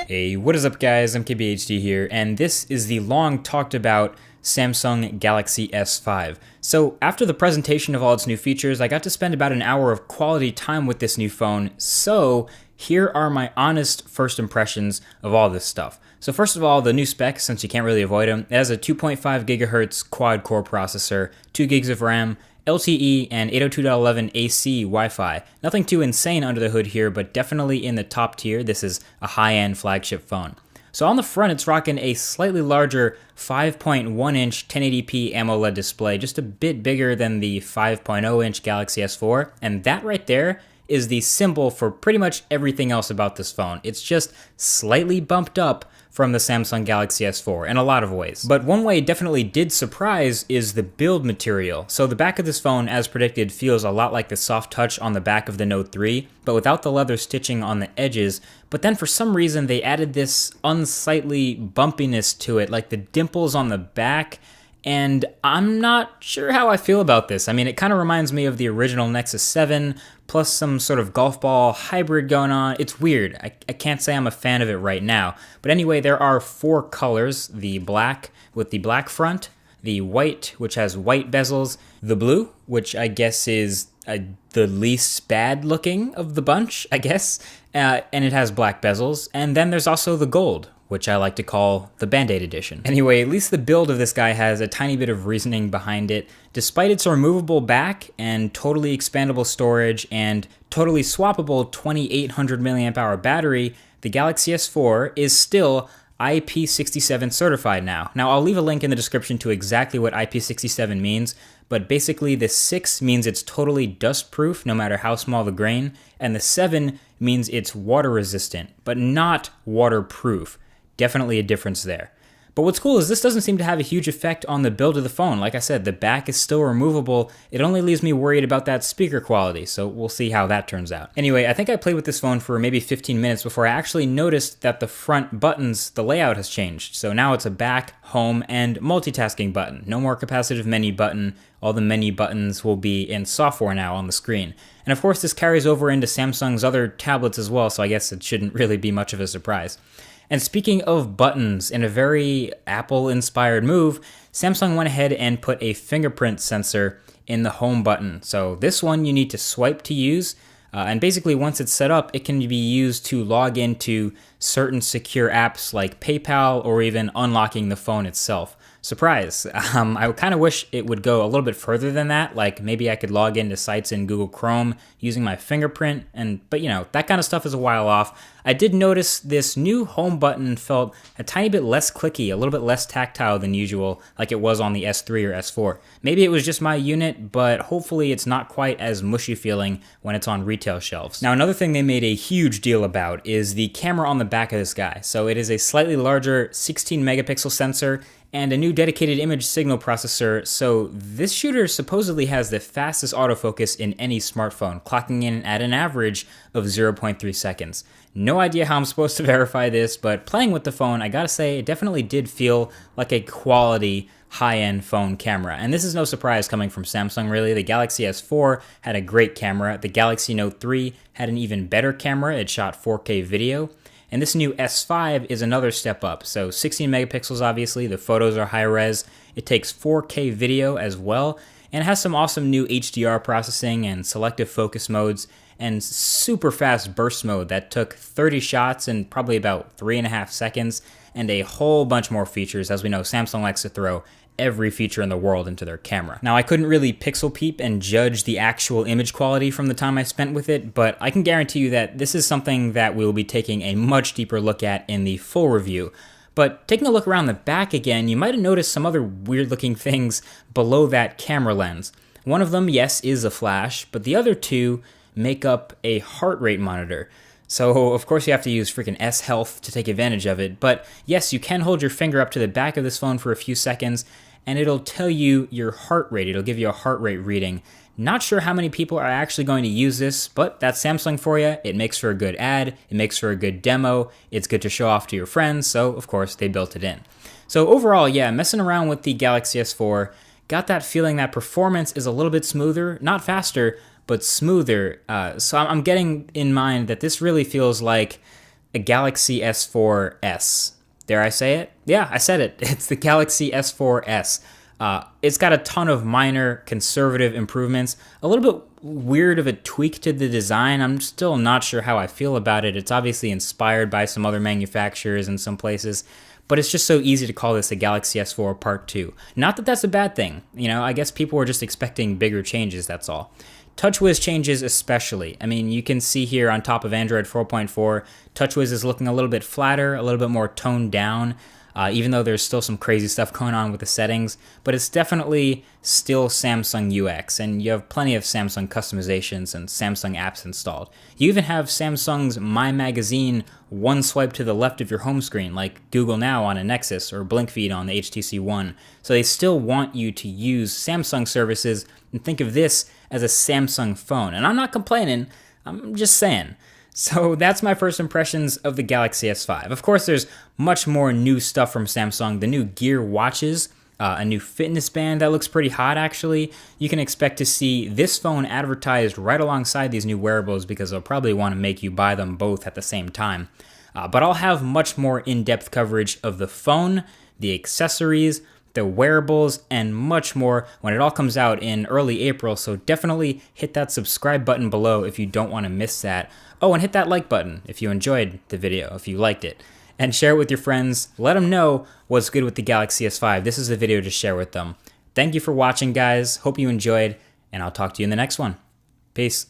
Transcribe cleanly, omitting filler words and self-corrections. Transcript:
Hey, what is up guys, MKBHD here, and this is the long talked about Samsung Galaxy S5. So after the presentation of all its new features, I got to spend about an hour of quality time with this new phone, so here are my honest first impressions of all this stuff. So first of all, the new specs, since you can't really avoid them, it has a 2.5 gigahertz quad-core processor, 2 gigs of RAM, LTE, and 802.11 AC Wi-Fi. Nothing too insane under the hood here, but definitely in the top tier. This is a high-end flagship phone. So on the front, it's rocking a slightly larger 5.1-inch 1080p AMOLED display, just a bit bigger than the 5.0-inch Galaxy S4, and that right there is the symbol for pretty much everything else about this phone. It's just slightly bumped up from the Samsung Galaxy S4 in a lot of ways. But one way it definitely did surprise is the build material. So the back of this phone, as predicted, feels a lot like the soft touch on the back of the Note 3, but without the leather stitching on the edges. But then for some reason they added this unsightly bumpiness to it, like the dimples on the back. And I'm not sure how I feel about this. I mean, it kind of reminds me of the original Nexus 7, plus some sort of golf ball hybrid going on. It's weird. I can't say I'm a fan of it right now. But anyway, there are 4 colors: the black with the black front, the white, which has white bezels, the blue, which I guess is the least bad looking of the bunch, I guess, and it has black bezels, and then there's also the gold, which I like to call the Band-Aid edition. Anyway, at least the build of this guy has a tiny bit of reasoning behind it. Despite its removable back and totally expandable storage and totally swappable 2800 mAh battery, the Galaxy S4 is still IP67 certified now. Now, I'll leave a link in the description to exactly what IP67 means, but basically the 6 means it's totally dust-proof no matter how small the grain, and the 7 means it's water-resistant, but not waterproof. Definitely a difference there. But what's cool is this doesn't seem to have a huge effect on the build of the phone. Like I said, the back is still removable. It only leaves me worried about that speaker quality, so we'll see how that turns out. Anyway, I think I played with this phone for maybe 15 minutes before I actually noticed that the front buttons, the layout has changed. So now it's a back, home, and multitasking button. No more capacitive menu button. All the menu buttons will be in software now on the screen. And of course, this carries over into Samsung's other tablets as well, so I guess it shouldn't really be much of a surprise. And speaking of buttons, in a very Apple-inspired move, Samsung went ahead and put a fingerprint sensor in the home button. So this one you need to swipe to use, and basically once it's set up, it can be used to log into certain secure apps like PayPal or even unlocking the phone itself. Surprise. I kind of wish it would go a little bit further than that, like maybe I could log into sites in Google Chrome using my fingerprint, but you know, that kind of stuff is a while off. I did notice this new home button felt a tiny bit less clicky, a little bit less tactile than usual, like it was on the S3 or S4. Maybe it was just my unit, but hopefully it's not quite as mushy feeling when it's on retail shelves. Now, another thing they made a huge deal about is the camera on the back of this guy. So it is a slightly larger 16 megapixel sensor and a new dedicated image signal processor, so this shooter supposedly has the fastest autofocus in any smartphone, clocking in at an average of 0.3 seconds. No idea how I'm supposed to verify this, but playing with the phone, I gotta say, it definitely did feel like a quality high-end phone camera. And this is no surprise coming from Samsung, really. The Galaxy S4 had a great camera. The Galaxy Note 3 had an even better camera. It shot 4K video. And this new S5 is another step up. So 16 megapixels, obviously. The photos are high res. It takes 4K video as well. And it has some awesome new HDR processing and selective focus modes and super fast burst mode that took 30 shots in probably about 3.5 seconds, and a whole bunch more features. As we know, Samsung likes to throw every feature in the world into their camera. Now, I couldn't really pixel peep and judge the actual image quality from the time I spent with it, but I can guarantee you that this is something that we'll be taking a much deeper look at in the full review. But taking a look around the back again, you might have noticed some other weird looking things below that camera lens. One of them, yes, is a flash, but the other 2 make up a heart rate monitor. So, of course, you have to use freaking S-Health to take advantage of it. But yes, you can hold your finger up to the back of this phone for a few seconds, and it'll tell you your heart rate. It'll give you a heart rate reading. Not sure how many people are actually going to use this, but that's Samsung for you. It makes for a good ad. It makes for a good demo. It's good to show off to your friends, so of course they built it in. So overall, yeah, messing around with the Galaxy S4, got that feeling that performance is a little bit smoother, not faster, but smoother. So I'm getting in mind that this really feels like a Galaxy S4S. Dare I say it? Yeah, I said it. It's the Galaxy S4S. It's got a ton of minor conservative improvements, a little bit weird of a tweak to the design. I'm still not sure how I feel about it. It's obviously inspired by some other manufacturers in some places, but it's just so easy to call this a Galaxy S4 Part 2. Not that that's a bad thing. You know, I guess people were just expecting bigger changes, that's all. TouchWiz changes especially. I mean, you can see here on top of Android 4.4, TouchWiz is looking a little bit flatter, a little bit more toned down, even though there's still some crazy stuff going on with the settings, but it's definitely still Samsung UX, and you have plenty of Samsung customizations and Samsung apps installed. You even have Samsung's My Magazine one swipe to the left of your home screen, like Google Now on a Nexus or BlinkFeed on the HTC One. So they still want you to use Samsung services and think of this as a Samsung phone. And I'm not complaining, I'm just saying. So that's my first impressions of the Galaxy S5. Of course, there's much more new stuff from Samsung. The new Gear watches, a new fitness band that looks pretty hot actually. You can expect to see this phone advertised right alongside these new wearables because they'll probably want to make you buy them both at the same time. But I'll have much more in-depth coverage of the phone, the accessories, the wearables, and much more when it all comes out in early April, so definitely hit that subscribe button below if you don't want to miss that. Oh, and hit that like button if you enjoyed the video, if you liked it. And share it with your friends. Let them know what's good with the Galaxy S5. This is the video to share with them. Thank you for watching, guys. Hope you enjoyed, and I'll talk to you in the next one. Peace.